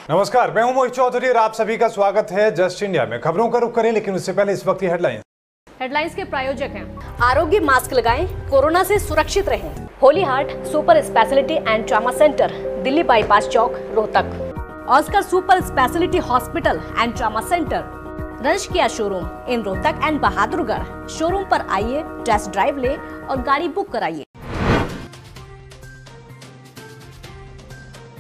नमस्कार, मैं हूं मोहित चौधरी और आप सभी का स्वागत है जस्ट इंडिया में। खबरों का रुख करें, लेकिन उससे पहले इस वक्त की हेडलाइंस के प्रायोजक हैं आरोग्य मास्क लगाएं, कोरोना से सुरक्षित रहें। Holy Heart super speciality and trauma centre, Delhi bypass चौक, Rohtak. Oscar super speciality hospital and trauma centre, रंश किया showroom in Rohtak and Bahadurgarh. Showroom पर आइए, टेस्ट ड्राइव ले और गाड़ी बुक कराइए।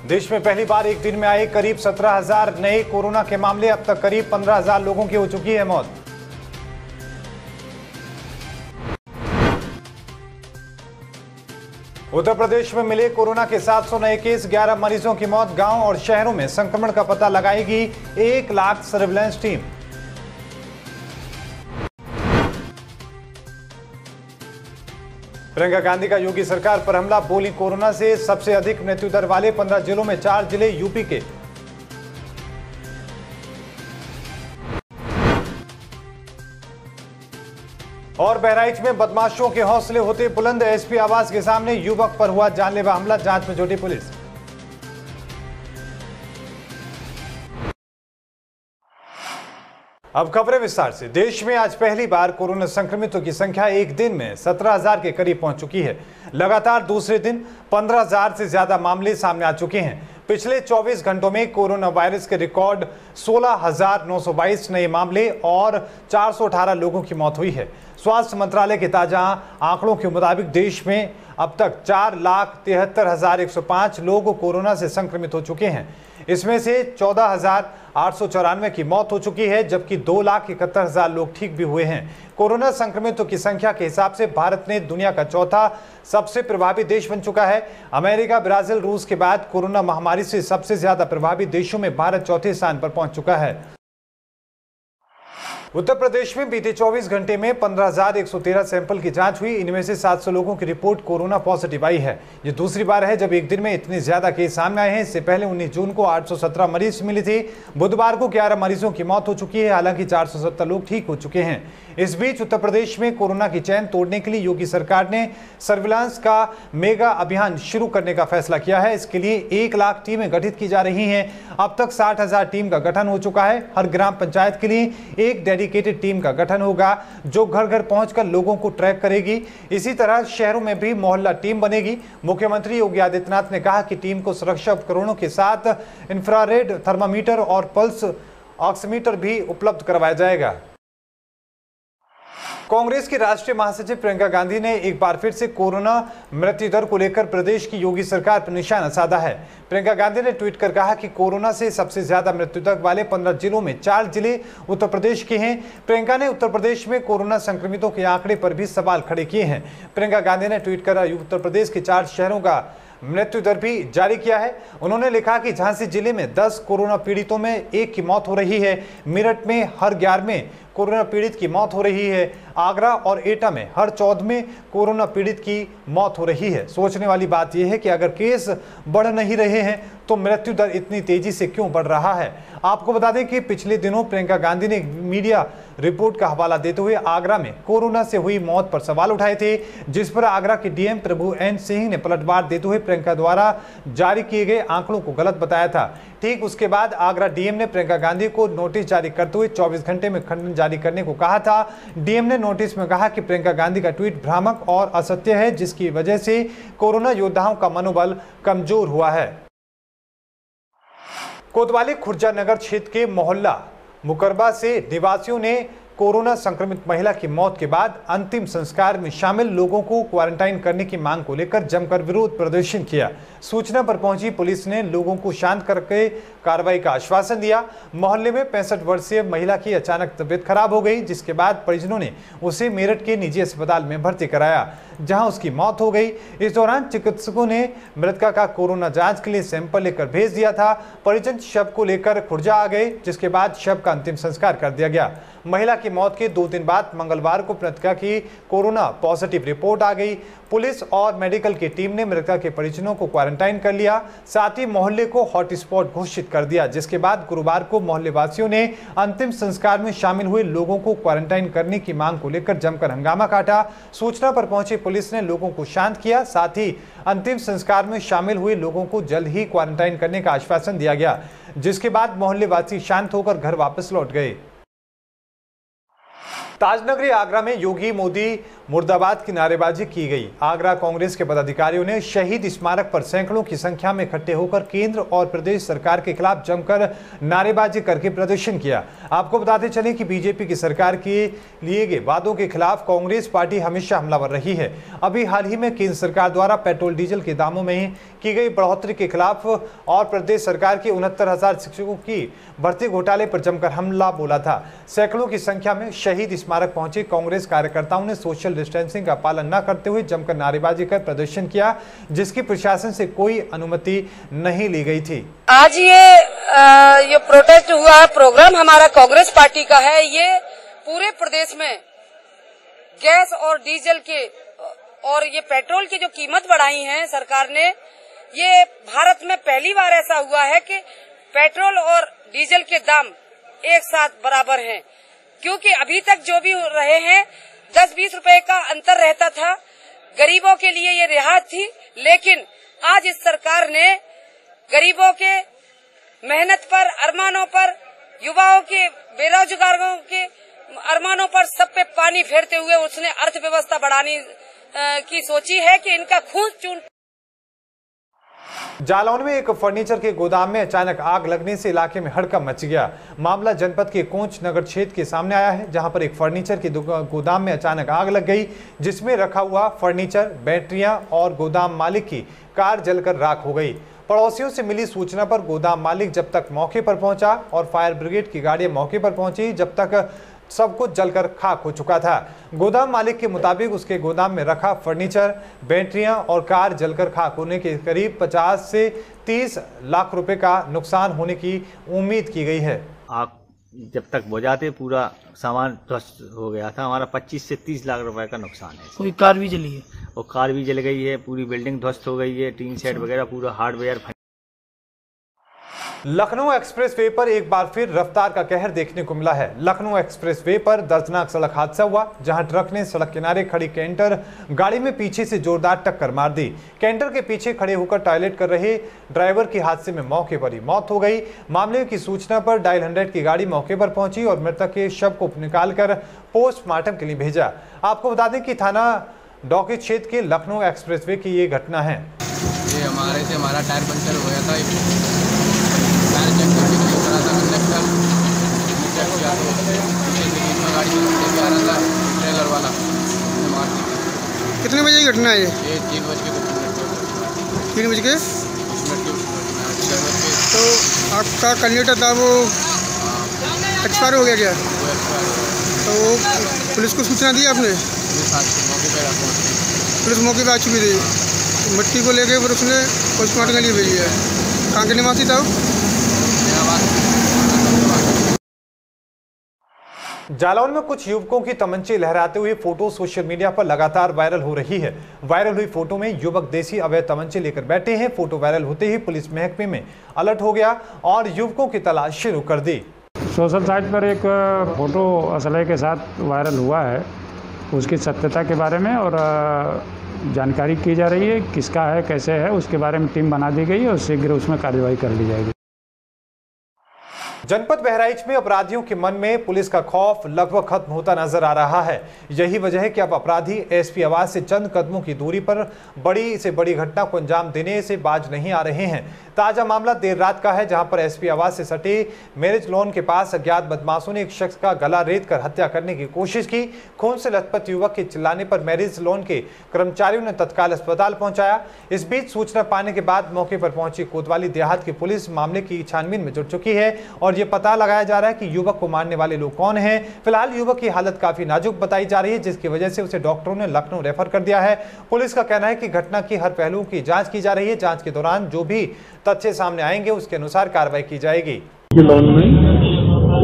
देश में पहली बार एक दिन में आए करीब 17,000 नए कोरोना के मामले। अब तक करीब 15,000 लोगों की हो चुकी है मौत। उत्तर प्रदेश में मिले कोरोना के 700 नए केस, 11 मरीजों की मौत। गांव और शहरों में संक्रमण का पता लगाएगी 1 लाख सर्विलांस टीम। प्रियंका गांधी का योगी सरकार पर हमला, बोली कोरोना से सबसे अधिक मृत्यु दर वाले 15 जिलों में 4 जिले यूपी के। और बहराइच में बदमाशों के हौसले होते बुलंद, एसपी आवास के सामने युवक पर हुआ जानलेवा हमला, जांच में जुटी पुलिस। अब खबरें विस्तार से। देश में आज पहली बार कोरोना संक्रमितों की संख्या एक दिन में 17,000 के करीब पहुंच चुकी है। लगातार दूसरे दिन 15,000 से ज्यादा मामले सामने आ चुके हैं। पिछले 24 घंटों में कोरोना वायरस के रिकॉर्ड 16,922 नए मामले और 418 लोगों की मौत हुई है। स्वास्थ्य मंत्रालय के ताजा आंकड़ों के मुताबिक देश में अब तक 4,73,105 लोग कोरोना से संक्रमित हो चुके हैं। इसमें से 14,894 की मौत हो चुकी है, जबकि 2,71,000 लोग ठीक भी हुए हैं। कोरोना संक्रमितों की संख्या के हिसाब से भारत ने दुनिया का चौथा सबसे प्रभावी देश बन चुका है। अमेरिका, ब्राजील, रूस के बाद कोरोना महामारी से सबसे ज्यादा प्रभावी देशों में भारत चौथे स्थान पर पहुंच चुका है। उत्तर प्रदेश में बीते 24 घंटे में 15,113 सैंपल की जांच हुई। इनमें से 700 लोगों की रिपोर्ट कोरोना पॉजिटिव आई है। ये दूसरी बार है जब एक दिन में इतने ज्यादा केस सामने आए हैं। इससे पहले 19 जून को 817 मरीज मिले थे। बुधवार को 11 मरीजों की मौत हो चुकी है, हालांकि 470 लोग ठीक हो चुके हैं। इस बीच उत्तर प्रदेश में कोरोना की चैन तोड़ने के लिए योगी सरकार ने सर्विलांस का मेगा अभियान शुरू करने का फैसला किया है। इसके लिए 1 लाख टीमें गठित की जा रही हैं। अब तक 60,000 टीम का गठन हो चुका है। हर ग्राम पंचायत के लिए एक डेडिकेटेड टीम का गठन होगा, जो घर घर पहुंचकर लोगों को ट्रैक करेगी। इसी तरह शहरों में भी मोहल्ला टीम बनेगी। मुख्यमंत्री योगी आदित्यनाथ ने कहा कि टीम को सुरक्षा उपकरणों के साथ इंफ्रारेड थर्मामीटर और पल्स ऑक्सीमीटर भी उपलब्ध करवाया जाएगा। कांग्रेस की राष्ट्रीय महासचिव प्रियंका गांधी ने एक बार फिर से कोरोना मृत्यु दर को लेकर प्रदेश की योगी सरकार पर निशाना साधा है। प्रियंका गांधी ने ट्वीट कर कहा कि कोरोना से सबसे ज्यादा मृत्यु दर वाले 15 जिलों में 4 जिले उत्तर प्रदेश के हैं। प्रियंका ने उत्तर प्रदेश में कोरोना संक्रमितों के आंकड़े पर भी सवाल खड़े किए हैं। प्रियंका गांधी ने ट्वीट कर उत्तर प्रदेश के 4 शहरों का मृत्यु दर भी जारी किया है। उन्होंने लिखा कि झांसी जिले में 10 कोरोना पीड़ितों में 1 की मौत हो रही है। मेरठ में हर 11वें कोरोना पीड़ित की मौत हो रही है। आगरा और एटा में हर 14वें कोरोना पीड़ित की मौत हो रही है। सोचने वाली बात यह है कि अगर केस बढ़ नहीं रहे हैं तो मृत्यु दर इतनी तेजी से क्यों बढ़ रहा है। आपको बता दें कि पिछले दिनों प्रियंका गांधी ने मीडिया रिपोर्ट का हवाला देते हुए आगरा में कोरोना से हुई मौत पर सवाल उठाए थे, जिस पर आगरा के डीएम प्रभु एन सिंह ने पलटवार देते हुए प्रियंका द्वारा जारी किए गए आंकड़ों को गलत बताया था। ठीक उसके बाद आगरा डीएम ने प्रियंका गांधी को नोटिस जारी करते हुए 24 घंटे में खंडन जारी करने को कहा था। डीएम ने नोटिस में कहा कि प्रियंका गांधी का ट्वीट भ्रामक और असत्य है, जिसकी वजह से कोरोना योद्धाओं का मनोबल कमजोर हुआ है। कोतवाली खुर्जा नगर क्षेत्र के मोहल्ला मुकरबा से निवासियों ने कोरोना संक्रमित महिला की मौत के बाद अंतिम संस्कार में शामिल लोगों को क्वारंटाइन करने की मांग को लेकर जमकर विरोध प्रदर्शन किया। सूचना पर पहुंची पुलिस ने लोगों को शांत करके कार्रवाई का आश्वासन दिया। मोहल्ले में 65 वर्षीय महिला की अचानक तबीयत खराब हो गई, जिसके बाद परिजनों ने उसे मेरठ के निजी अस्पताल में भर्ती कराया, जहां उसकी मौत हो गई। इस दौरान चिकित्सकों ने मृतका का कोरोना जांच के लिए सैंपल लेकर भेज दिया था। परिजन शव को लेकर खुर्जा आ गए, जिसके बाद शव का अंतिम संस्कार कर दिया गया। महिला की की मौत के 2 दिन बाद मंगलवार को मृतका की कोरोना पॉजिटिव रिपोर्ट आ गई। पुलिस और मेडिकल की टीम ने मृतका के परिजनों को क्वारंटाइन कर लिया, साथ ही मोहल्ले को हॉटस्पॉट घोषित कर दिया, जिसके बाद गुरुवार को मोहल्ले वासियों ने अंतिम संस्कार में शामिल हुए लोगों को क्वारंटाइन करने की मांग को लेकर जमकर हंगामा काटा। सूचना पर पहुंची पुलिस ने लोगों को शांत किया, साथ ही अंतिम संस्कार में शामिल हुए लोगों को जल्द ही क्वारंटाइन करने का आश्वासन दिया गया, जिसके बाद मोहल्ले वासी शांत होकर घर वापस लौट गए। ताजनगरी आगरा में योगी मोदी मुर्दाबाद की नारेबाजी की गई। आगरा कांग्रेस के पदाधिकारियों ने शहीद स्मारक पर सैकड़ों की संख्या में इकट्ठे होकर केंद्र और प्रदेश सरकार के खिलाफ जमकर नारेबाजी करके प्रदर्शन किया। आपको बताते चलें कि बीजेपी की सरकार के लिए गए वादों के खिलाफ कांग्रेस पार्टी हमेशा हमलावर रही है। अभी हाल ही में केंद्र सरकार द्वारा पेट्रोल डीजल के दामों में की गई बढ़ोतरी के खिलाफ और प्रदेश सरकार के 69,000 शिक्षकों की भर्ती घोटाले पर जमकर हमला बोला था। सैकड़ों की संख्या में शहीद स्मारक पहुंचे कांग्रेस कार्यकर्ताओं ने सोशल डिस्टेंसिंग का पालन न करते हुए जमकर नारेबाजी कर प्रदर्शन किया, जिसकी प्रशासन से कोई अनुमति नहीं ली गई थी। आज ये प्रोटेस्ट हुआ प्रोग्राम हमारा कांग्रेस पार्टी का है। ये पूरे प्रदेश में गैस और डीजल के और ये पेट्रोल की जो कीमत बढ़ाई है सरकार ने, ये भारत में पहली बार ऐसा हुआ है कि पेट्रोल और डीजल के दाम एक साथ बराबर हैं। क्योंकि अभी तक जो भी रहे हैं 10-20 रुपए का अंतर रहता था, गरीबों के लिए ये रियायत थी, लेकिन आज इस सरकार ने गरीबों के मेहनत पर, अरमानों पर, युवाओं के, बेरोजगारों के अरमानों पर सब पे पानी फेरते हुए उसने अर्थव्यवस्था बढ़ाने की सोची है कि इनका खून चून। जालौन में एक फर्नीचर के गोदाम में अचानक आग लगने से इलाके में हड़कंप मच गया। मामला जनपद के कोंच नगर क्षेत्र के सामने आया है, जहां पर एक फर्नीचर के गोदाम में अचानक आग लग गई, जिसमें रखा हुआ फर्नीचर, बैटरियां और गोदाम मालिक की कार जलकर राख हो गई। पड़ोसियों से मिली सूचना पर गोदाम मालिक जब तक मौके पर पहुंचा और फायर ब्रिगेड की गाड़ियां मौके पर पहुंची, जब तक सब कुछ जलकर खाक हो चुका था। गोदाम मालिक के मुताबिक उसके गोदाम में रखा फर्नीचर, बैटरियां और कार जलकर खाक होने के करीब 50 से 30 लाख रुपए का नुकसान होने की उम्मीद की गई है। आग जब तक बुझाते पूरा सामान ध्वस्त हो गया था। हमारा 25 से 30 लाख रुपए का नुकसान है। कोई कार भी जली है? और कार भी जल गई है, पूरी बिल्डिंग ध्वस्त हो गई है, टीन शेड वगैरह पूरा हार्डवेयर। लखनऊ एक्सप्रेसवे पर एक बार फिर रफ्तार का कहर देखने को मिला है। लखनऊ एक्सप्रेसवे पर दर्दनाक सड़क हादसा हुआ, जहां ट्रक ने सड़क किनारे खड़ी कैंटर गाड़ी में पीछे से जोरदार टक्कर मार दी। कैंटर के पीछे खड़े होकर टॉयलेट कर रहे ड्राइवर की हादसे में मौके पर ही मौत हो गई। मामले की सूचना पर डायल 100 की गाड़ी मौके पर पहुंची और मृतक के शव को निकालकर पोस्टमार्टम के लिए भेजा। आपको बता दें कि थाना डॉकेट क्षेत्र के लखनऊ एक्सप्रेसवे की ये घटना है। ये हमारा टायर पंचर हो गया था। चेक करके करा था मैंने कल चेक किया तो गाड़ी लेके आ रहा था ट्रेलर वाला मार दी। कितने बजे की घटना है ये 3 बज के 3 बज के 10 मिनट के। तो आपका कैंडिडेट था वो एक्सपायर हो गया क्या? तो पुलिस को सूचना दी आपने? पुलिस मौके पर आ चुकी थी, मिट्टी को लेके फिर उसने पोस्टमार्टम के लिए भेजी है। कहाँ के निवासी था? जालौन में कुछ युवकों की तमंचे लहराते हुए फोटो सोशल मीडिया पर लगातार वायरल हो रही है। वायरल हुई फोटो में युवक देसी अवैध तमंचे लेकर बैठे हैं। फोटो वायरल होते ही पुलिस महकमे में अलर्ट हो गया और युवकों की तलाश शुरू कर दी। सोशल साइट पर एक फोटो असलहे के साथ वायरल हुआ है, उसकी सत्यता के बारे में और जानकारी की जा रही है, किसका है, कैसे है, उसके बारे में टीम बना दी गई है और शीघ्र उसमें कार्रवाई कर ली जाएगी। जनपद बहराइच में अपराधियों के मन में पुलिस का खौफ लगभग खत्म होता नजर आ रहा है। यही वजह है कि अब अपराधी एसपी आवास से चंद कदमों की दूरी पर बड़ी से बड़ी घटना को अंजाम देने से बाज नहीं आ रहे हैं। ताजा मामला देर रात का है, जहां पर एसपी आवास से सटे मैरिज लॉन के पास अज्ञात बदमाशों ने एक शख्स का गला रेत कर हत्या करने की कोशिश की। खून से लथपथ युवक के चिल्लाने पर मैरिज लॉन के कर्मचारियों ने तत्काल अस्पताल पहुंचाया। इस बीच सूचना पाने के बाद मौके पर पहुंची कोतवाली देहात की पुलिस मामले की छानबीन में जुट चुकी है और ये पता लगाया जा रहा है कि युवक को मारने वाले लोग कौन हैं। फिलहाल युवक की हालत काफी नाजुक बताई जा रही है, जिसकी वजह से उसे डॉक्टरों ने लखनऊ रेफर कर दिया है। पुलिस का कहना है कि घटना की हर पहलू की जांच की जा रही है। जांच के दौरान जो भी तथ्य सामने आएंगे उसके अनुसार कार्रवाई की जाएगी। लॉन में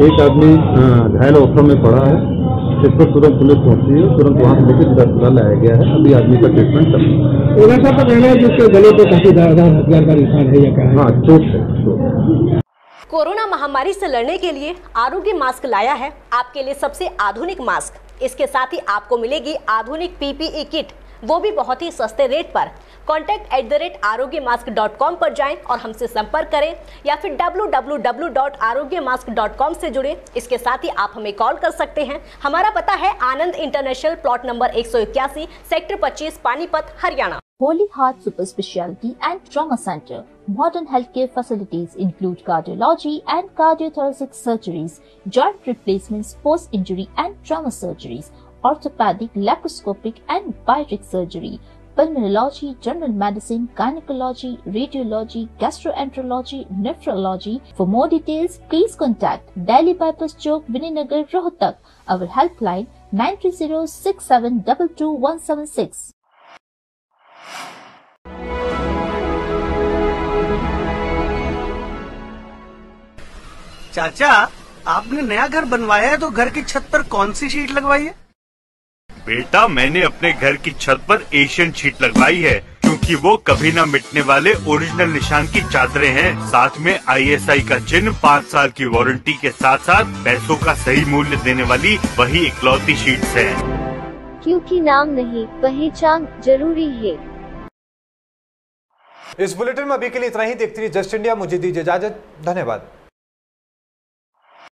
एक आदमी घायल अवस्था में पड़ा है। इस पर तुरंत पुलिस पहुंची है, तुरंत वहाँ से लेकर अस्पताल लाया गया है। अभी आदमी का ट्रीटमेंट चल रहा है। ओला साहब का कहना है जिसके गले पे काफी ज्यादा हथियार का निशान है या क्या है? हाँ, चोट है। कोरोना महामारी से लड़ने के लिए आरोग्य मास्क लाया है आपके लिए सबसे आधुनिक मास्क। इसके साथ ही आपको मिलेगी आधुनिक PPE किट, वो भी बहुत ही सस्ते रेट पर। contact@arogyamask.com पर जाएं और हमसे संपर्क करें या फिर www.arogyamask.com से जुड़े। इसके साथ ही आप हमें कॉल कर सकते हैं। हमारा पता है Anand international, plot number 181, sector 25, Panipat, Haryana. Holy Heart Super Speciality and Trauma Center. Modern healthcare facilities include cardiology and cardiothoracic surgeries, joint replacements, post-injury and trauma surgeries, orthopedic, laparoscopic and bariatric surgery, pulmonology, general medicine, gynecology, radiology, gastroenterology, nephrology. For more details, please contact Delhi Bypass Chowk, Vininagar, Rohtak. Our helpline 93067222176. चाचा, आपने नया घर बनवाया है तो घर की छत पर कौन सी शीट लगवाई है? बेटा, मैंने अपने घर की छत पर एशियन शीट लगवाई है, क्योंकि वो कभी न मिटने वाले ओरिजिनल निशान की चादरें हैं। साथ में ISI का चिन्ह, 5 साल की वारंटी के साथ साथ पैसों का सही मूल्य देने वाली वही इकलौती शीट्स है। क्योंकि नाम नहीं, पहचान जरूरी है। इस बुलेटिन में अभी के लिए इतना ही। देखते रहिए जस्ट इंडिया। मुझे दीजिए इजाजत। धन्यवाद।